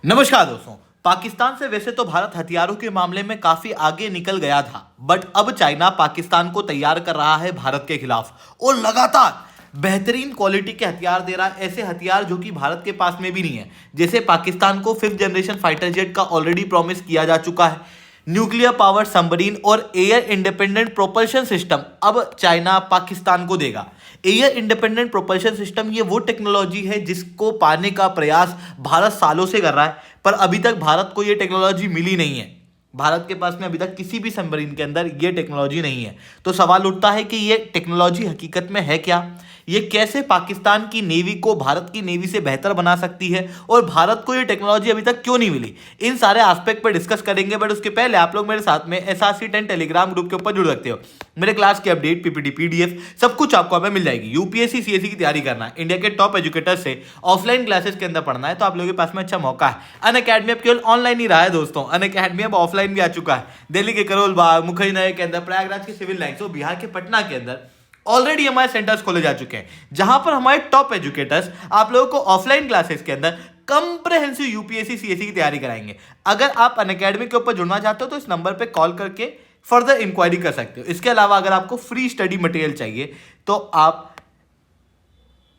नमस्कार दोस्तों। पाकिस्तान से वैसे तो भारत हथियारों के मामले में काफी आगे निकल गया था, बट अब चाइना पाकिस्तान को तैयार कर रहा है भारत के खिलाफ और लगातार बेहतरीन क्वालिटी के हथियार दे रहा है। ऐसे हथियार जो कि भारत के पास में भी नहीं है। जैसे पाकिस्तान को 5th जनरेशन फाइटर जेट का ऑलरेडी प्रॉमिस किया जा चुका है, न्यूक्लियर पावर सबमरीन और एयर इंडिपेंडेंट प्रोपल्शन सिस्टम अब चाइना पाकिस्तान को देगा। एयर इंडिपेंडेंट प्रोपल्शन सिस्टम ये वो टेक्नोलॉजी है जिसको पाने का प्रयास भारत सालों से कर रहा है, पर अभी तक भारत को ये टेक्नोलॉजी मिली नहीं है। भारत के पास में अभी तक किसी भी सबमरीन के अंदर ये टेक्नोलॉजी नहीं है। तो सवाल उठता है कि ये टेक्नोलॉजी हकीकत में है क्या, ये कैसे पाकिस्तान की नेवी को भारत की नेवी से बेहतर बना सकती है और भारत को ये टेक्नोलॉजी अभी तक क्यों नहीं मिली। इन सारे एस्पेक्ट पर डिस्कस करेंगे, बट उसके पहले आप लोग मेरे साथ में SRC10 टेलीग्राम ग्रुप के ऊपर जुड़ सकते हो। मेरे क्लास की अपडेट, PPT, PDF सब कुछ आपको हमें मिल जाएगी। UPSC CSE की तैयारी करना है, इंडिया के टॉप एजुकेटर से ऑफलाइन क्लासेस के अंदर पढ़ना है, तो आप लोगों के पास में अच्छा मौका है। अनअकैडमी अब केवल ऑनलाइन ही रहा है दोस्तों, अनअकैडमी अब ऑफलाइन भी आ चुका है। दिल्ली के करोल बाग, मुखर्जी नगर के अंदर, प्रयागराज के सिविल लाइन्स और बिहार के पटना के अंदर ऑलरेडी हमारे सेंटर्स खोले जा चुके हैं, जहां पर हमारे टॉप एजुकेटर्स आप लोगों को ऑफलाइन क्लासेस के अंदर कंप्रेहेंसिव UPSC CSE की तैयारी कराएंगे। अगर आप अनअकैडमी के ऊपर जुड़ना चाहते हो तो इस नंबर पे कॉल करके फर्दर इंक्वायरी कर सकते हो। इसके अलावा अगर आपको फ्री स्टडी मटेरियल चाहिए तो आप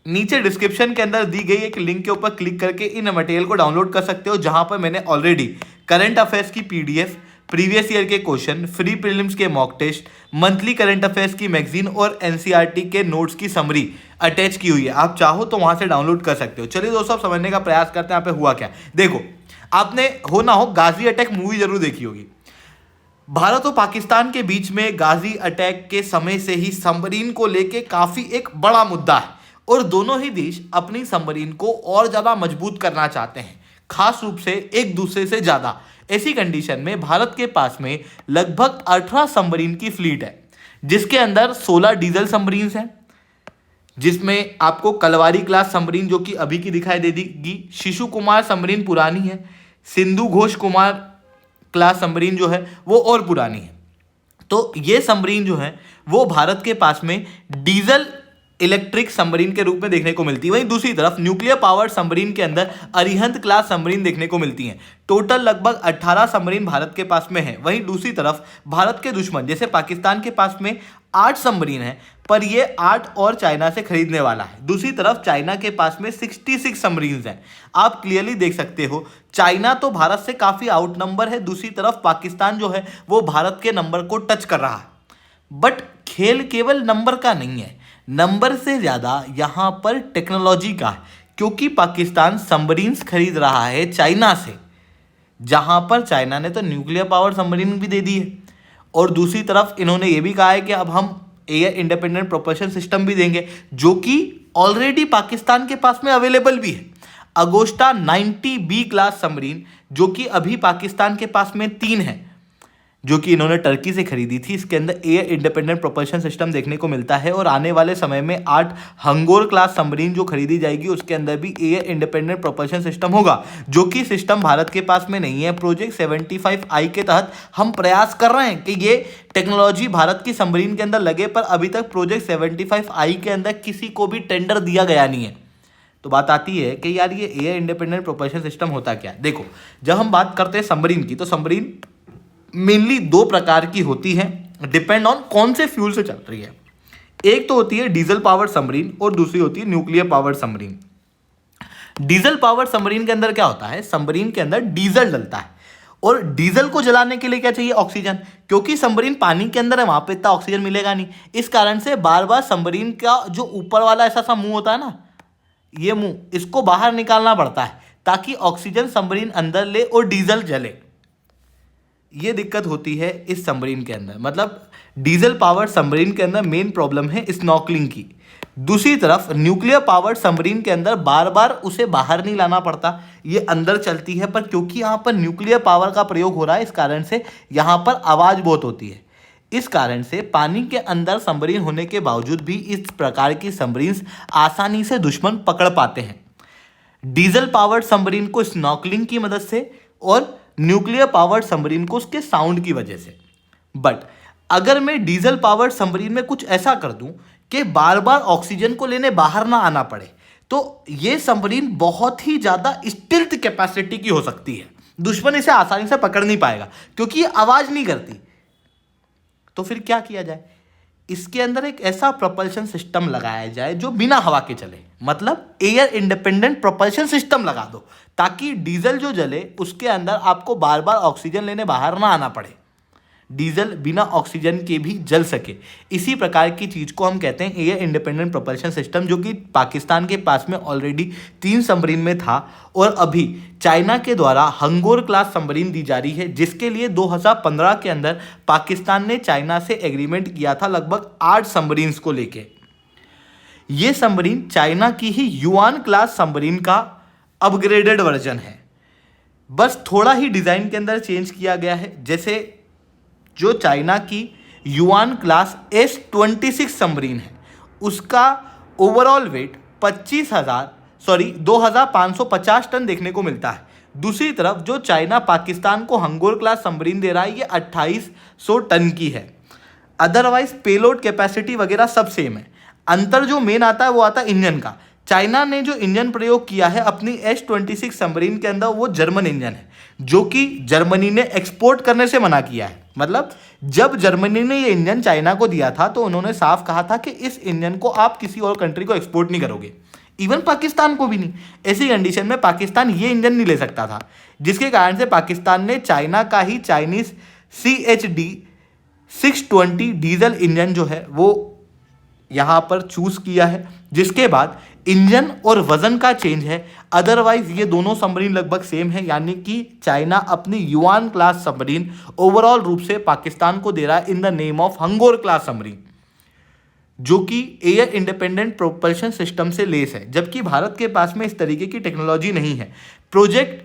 नीचे डिस्क्रिप्शन के अंदर दी गई एक लिंक के ऊपर क्लिक करके इन मटेरियल को डाउनलोड कर सकते हो, जहां पर मैंने ऑलरेडी करंट अफेयर्स की PDF, प्रीवियस ईयर के क्वेश्चन, फ्री प्रीलिम्स के mock test, monthly current affairs की मैगजीन और NCERT के नोट्स की समरी अटैच की हुई है। आप चाहो तो वहां से डाउनलोड कर सकते हो। चलिए दोस्तों, आप समझने का प्रयास करते हैं यहाँ पे हुआ क्या। देखो, आपने हो ना हो गाजी अटैक मूवी जरूर देखी होगी। भारत और पाकिस्तान के बीच में गाजी अटैक के समय से ही सबमरीन को लेके काफी एक बड़ा मुद्दा है और दोनों ही देश अपनी सबमरीन को और ज्यादा मजबूत करना चाहते हैं, खास रूप से एक दूसरे से ज्यादा। ऐसी कंडीशन में भारत के पास में लगभग 18 सबमरीन की फ्लीट है, जिसके अंदर 16 डीजल सबमरीन हैं, जिसमें आपको कलवारी क्लास सबमरीन जो कि अभी की दिखाई दे देगी, शिशु कुमार सबमरीन पुरानी है, सिंधु घोष कुमार क्लास सबमरीन जो है वो और पुरानी है। तो ये सबमरीन जो है वो भारत के पास में डीजल इलेक्ट्रिक सबमरीन के रूप में देखने को मिलती है। वहीं दूसरी तरफ न्यूक्लियर पावर सबमरीन के अंदर अरिहंत क्लास सबमरीन देखने को मिलती हैं। टोटल लगभग 18 सबमरीन भारत के पास में है। वहीं दूसरी तरफ भारत के दुश्मन जैसे पाकिस्तान के पास में 8 सबमरीन है, पर ये 8 और चाइना से खरीदने वाला है। दूसरी तरफ चाइना के पास में 66 सबमरीन हैं। आप क्लियरली देख सकते हो, चाइना तो भारत से काफी आउट नंबर है, दूसरी तरफ पाकिस्तान जो है वो भारत के नंबर को टच कर रहा है। बट खेल केवल नंबर का नहीं है, नंबर से ज्यादा यहां पर टेक्नोलॉजी का है, क्योंकि पाकिस्तान सबमरीन्स खरीद रहा है चाइना से, जहां पर चाइना ने तो न्यूक्लियर पावर सबमरीन भी दे दी है और दूसरी तरफ इन्होंने ये भी कहा है कि अब हम एयर इंडिपेंडेंट प्रोपल्शन सिस्टम भी देंगे, जो कि ऑलरेडी पाकिस्तान के पास में अवेलेबल भी है। अगोस्टा 90B क्लास सबमरीन जो कि अभी पाकिस्तान के पास में 3 है, जो कि इन्होंने टर्की से खरीदी थी, इसके अंदर एयर इंडिपेंडेंट प्रोपल्शन सिस्टम देखने को मिलता है। और आने वाले समय में 8 हंगोर क्लास सबमरीन जो खरीदी जाएगी उसके अंदर भी एयर इंडिपेंडेंट प्रोपल्शन सिस्टम होगा, जो कि सिस्टम भारत के पास में नहीं है। प्रोजेक्ट 75I के तहत हम प्रयास कर रहे हैं कि ये टेक्नोलॉजी भारत की सबमरीन के अंदर लगे, पर अभी तक प्रोजेक्ट 75I के अंदर किसी को भी टेंडर दिया गया नहीं है। तो बात आती है कि यार ये एयर इंडिपेंडेंट प्रोपल्शन सिस्टम होता क्या है। देखो, जब हम बात करते हैं सबमरीन की, तो सबमरीन मेनली 2 प्रकार की होती है, डिपेंड ऑन कौन से फ्यूल से चल रही है। एक तो होती है डीजल पावर सबमरीन और दूसरी होती है nuclear power submarine. Diesel power submarine के अंदर क्या होता है, सबमरीन के अंदर डीजल डलता है और डीजल को जलाने के लिए क्या चाहिए, ऑक्सीजन, क्योंकि सबमरीन पानी के अंदर है, वहां पे इतना ऑक्सीजन मिलेगा नहीं। इस कारण से बार बार सबमरीन का जो ऊपर वाला ऐसा सा मुंह होता है ना, ये मुंह, इसको बाहर निकालना पड़ता है ताकि ऑक्सीजन सबमरीन अंदर ले और डीजल जले। ये दिक्कत होती है इस सबमरीन के अंदर, मतलब डीजल पावर सबमरीन के अंदर मेन प्रॉब्लम है स्नॉर्कलिंग की। दूसरी तरफ न्यूक्लियर पावर सबमरीन के अंदर बार बार उसे बाहर नहीं लाना पड़ता, ये अंदर चलती है, पर क्योंकि यहाँ पर न्यूक्लियर पावर का प्रयोग हो रहा है, इस कारण से यहाँ पर आवाज़ बहुत होती है। इस कारण से पानी के अंदर सबमरीन होने के बावजूद भी इस प्रकार की सबमरीन आसानी से दुश्मन पकड़ पाते हैं, डीजल पावर सबमरीन को स्नॉर्कलिंग की मदद से और न्यूक्लियर पावर सबमरीन को उसके साउंड की वजह से। बट अगर मैं डीजल पावर सबमरीन में कुछ ऐसा कर दूं कि बार बार ऑक्सीजन को लेने बाहर ना आना पड़े, तो ये सबमरीन बहुत ही ज़्यादा स्टिल्थ कैपेसिटी की हो सकती है, दुश्मन इसे आसानी से पकड़ नहीं पाएगा क्योंकि ये आवाज़ नहीं करती। तो फिर क्या किया जाए, इसके अंदर एक ऐसा प्रोपल्शन सिस्टम लगाया जाए जो बिना हवा के चले, मतलब एयर इंडिपेंडेंट प्रोपल्शन सिस्टम लगा दो, ताकि डीजल जो जले उसके अंदर आपको बार बार ऑक्सीजन लेने बाहर ना आना पड़े, डीजल बिना ऑक्सीजन के भी जल सके। इसी प्रकार की चीज़ को हम कहते हैं एयर इंडिपेंडेंट प्रोपल्शन सिस्टम, जो कि पाकिस्तान के पास में ऑलरेडी 3 सबमरीन में था और अभी चाइना के द्वारा हंगोर क्लास सबमरीन दी जा रही है, जिसके लिए 2015 के अंदर पाकिस्तान ने चाइना से एग्रीमेंट किया था लगभग 8 सबमरीन्स को लेके। ये सबमरीन चाइना की ही युआन क्लास सबमरीन का अपग्रेडेड वर्जन है, बस थोड़ा ही डिज़ाइन के अंदर चेंज किया गया है। जैसे जो चाइना की युआन क्लास S-26 सबमरीन है, उसका ओवरऑल वेट 2550 टन देखने को मिलता है। दूसरी तरफ जो चाइना पाकिस्तान को हंगोर क्लास सबमरीन दे रहा है, ये 2800 टन की है। अदरवाइज पेलोड कैपेसिटी वगैरह सब सेम है। अंतर जो मेन आता है वो आता है इंजन का। चाइना ने जो इंजन प्रयोग किया है अपनी S-26 सबमरीन के अंदर, वो जर्मन इंजन है, जो कि जर्मनी ने एक्सपोर्ट करने से मना किया है। मतलब जब जर्मनी ने ये इंजन चाइना को दिया था तो उन्होंने साफ कहा था कि इस इंजन को आप किसी और कंट्री को एक्सपोर्ट नहीं करोगे, इवन पाकिस्तान को भी नहीं। ऐसी कंडीशन में पाकिस्तान ये इंजन नहीं ले सकता था, जिसके कारण से पाकिस्तान ने चाइना का ही चाइनीज CHD 620 डीजल इंजन जो है वो यहाँ पर चूज किया है, जिसके बाद इंजन और वजन का चेंज है। अदरवाइज ये दोनों सबमरीन लगभग सेम है, यानी कि चाइना अपनी युआन क्लास सबमरीन ओवरऑल रूप से पाकिस्तान को दे रहा है in the name of Hangor class submarine, जो कि एयर इंडिपेंडेंट प्रोपल्शन सिस्टम से लेस है, जबकि भारत के पास में इस तरीके की टेक्नोलॉजी नहीं है। प्रोजेक्ट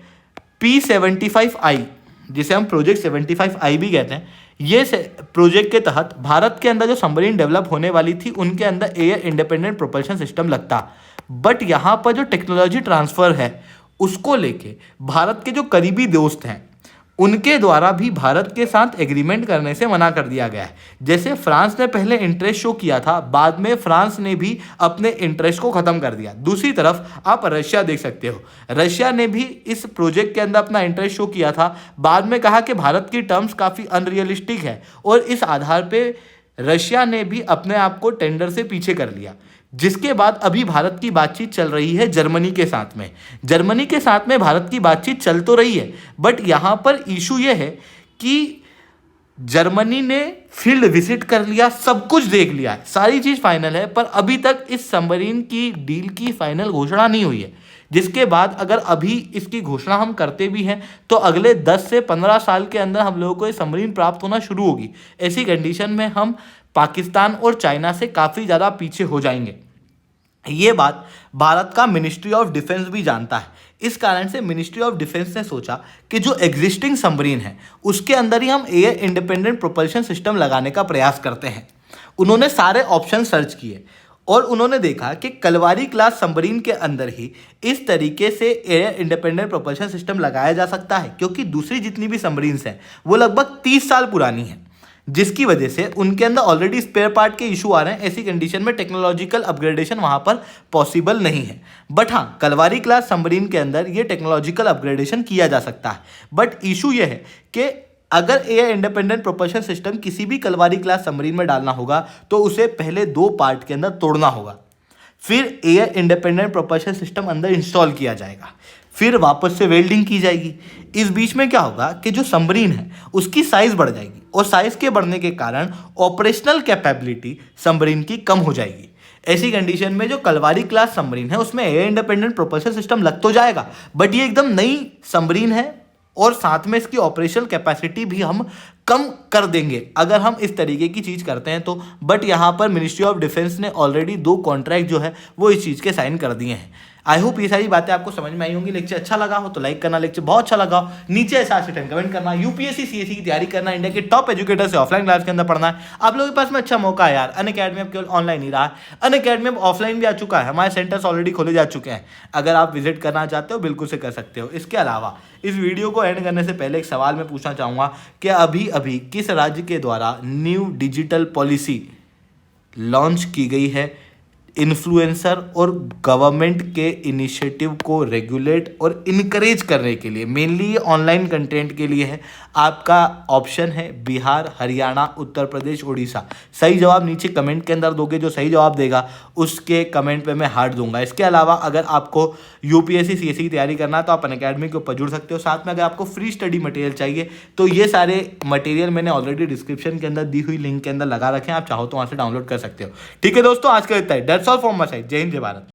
P-75I, जिसे हम प्रोजेक्ट 75I भी कहते हैं, ये प्रोजेक्ट के तहत भारत के अंदर जो सबमरीन डेवलप होने वाली थी उनके अंदर एयर इंडिपेंडेंट प्रोपल्शन सिस्टम लगता, बट यहाँ पर जो टेक्नोलॉजी ट्रांसफ़र है उसको लेके भारत के जो करीबी दोस्त हैं उनके द्वारा भी भारत के साथ एग्रीमेंट करने से मना कर दिया गया है। जैसे फ्रांस ने पहले इंटरेस्ट शो किया था, बाद में फ्रांस ने भी अपने इंटरेस्ट को ख़त्म कर दिया। दूसरी तरफ आप रशिया देख सकते हो, रशिया ने भी इस प्रोजेक्ट के अंदर अपना इंटरेस्ट शो किया था, बाद में कहा कि भारत की टर्म्स काफ़ी अनरियलिस्टिक है और इस आधार पर रशिया ने भी अपने आप को टेंडर से पीछे कर लिया। जिसके बाद अभी भारत की बातचीत चल रही है जर्मनी के साथ में। जर्मनी के साथ में भारत की बातचीत चल तो रही है, बट यहाँ पर इशू ये है कि जर्मनी ने फील्ड विजिट कर लिया, सब कुछ देख लिया है, सारी चीज़ फाइनल है, पर अभी तक इस सबमरीन की डील की फाइनल घोषणा नहीं हुई है। जिसके बाद अगर अभी इसकी घोषणा हम करते भी हैं तो अगले 10 से 15 साल के अंदर हम लोगों को ये सबमरीन प्राप्त होना शुरू होगी। ऐसी कंडीशन में हम पाकिस्तान और चाइना से काफ़ी ज़्यादा पीछे हो जाएंगे। ये बात भारत का मिनिस्ट्री ऑफ डिफेंस भी जानता है। इस कारण से मिनिस्ट्री ऑफ डिफेंस ने सोचा कि जो एग्जिस्टिंग सबमरीन है उसके अंदर ही हम एयर इंडिपेंडेंट प्रोपल्शन सिस्टम लगाने का प्रयास करते हैं। उन्होंने सारे ऑप्शन सर्च किए और उन्होंने देखा कि कलवारी क्लास सबमरीन के अंदर ही इस तरीके से एयर इंडिपेंडेंट प्रोपल्शन सिस्टम लगाया जा सकता है, क्योंकि दूसरी जितनी भी सबमरीन्स हैं वो लगभग 30 साल पुरानी हैं, जिसकी वजह से उनके अंदर ऑलरेडी स्पेयर पार्ट के इशू आ रहे हैं। ऐसी कंडीशन में टेक्नोलॉजिकल अपग्रेडेशन वहाँ पर पॉसिबल नहीं है। बट हाँ, कलवारी क्लास सबमरीन के अंदर ये टेक्नोलॉजिकल अपग्रेडेशन किया जा सकता है। बट इशू ये है कि अगर एयर इंडिपेंडेंट प्रोपल्शन सिस्टम किसी भी कलवारी क्लास सबमरीन में डालना होगा तो उसे पहले 2 पार्ट के अंदर तोड़ना होगा, फिर एयर इंडिपेंडेंट प्रोपल्शन सिस्टम अंदर इंस्टॉल किया जाएगा, फिर वापस से वेल्डिंग की जाएगी। इस बीच में क्या होगा कि जो सबमरीन है उसकी साइज़ बढ़ जाएगी और साइज़ के बढ़ने के कारण ऑपरेशनल कैपेबिलिटी सबमरीन की कम हो जाएगी। ऐसी कंडीशन में जो कलवारी क्लास सबमरीन है उसमें एयर इंडिपेंडेंट प्रोपल्शन सिस्टम लग तो जाएगा, बट ये एकदम नई सबमरीन है और साथ में इसकी ऑपरेशनल कैपेसिटी भी हम कम कर देंगे अगर हम इस तरीके की चीज़ करते हैं तो। बट यहाँ पर मिनिस्ट्री ऑफ डिफेंस ने ऑलरेडी 2 कॉन्ट्रैक्ट जो है वो इस चीज़ के साइन कर दिए हैं। आई होप ये सारी बातें आपको समझ में आई होंगी। लेक्चर अच्छा लगा हो तो लाइक करना, लेक्चर बहुत अच्छा लगा हो नीचे ऐसा कमेंट करना। यूपीएससी सीएससी की तैयारी करना, इंडिया के टॉप एजुकेटर से ऑफलाइन क्लास के अंदर पढ़ना है। आप लोगों के पास में अच्छा मौका है यार। अनअकैडमी अब केवल ऑनलाइन ही रहा है, अनअकैडमी अब ऑफलाइन भी आ चुका है। हमारे सेंटर्स ऑलरेडी खोले जा चुके हैं, अगर आप विजिट करना चाहते हो बिल्कुल से कर सकते हो। इसके अलावा इस वीडियो को एंड करने से पहले एक सवाल मैं पूछना चाहूँगा कि अभी अभी किस राज्य के द्वारा न्यू डिजिटल पॉलिसी लॉन्च की गई है इन्फ्लुएंसर और गवर्नमेंट के इनिशिएटिव को रेगुलेट और इनकरेज करने के लिए, मेनली ये ऑनलाइन कंटेंट के लिए है। आपका ऑप्शन है बिहार, हरियाणा, उत्तर प्रदेश, उड़ीसा। सही जवाब नीचे कमेंट के अंदर दोगे, जो सही जवाब देगा उसके कमेंट पे मैं हार्ट दूंगा। इसके अलावा अगर आपको यूपीएससी सीएससी की तैयारी करना है तो आप अनअकैडमी के ऊपर जुड़ सकते हो। साथ में अगर आपको फ्री स्टडी मटेरियल चाहिए तो ये सारे मटेरियल मैंने ऑलरेडी डिस्क्रिप्शन के अंदर दी हुई लिंक के अंदर लगा रखे हैं, आप चाहो तो वहां से डाउनलोड कर सकते हो। ठीक है दोस्तों, आज का इतना ही। That's all from my side. जय हिंद, जय भारत।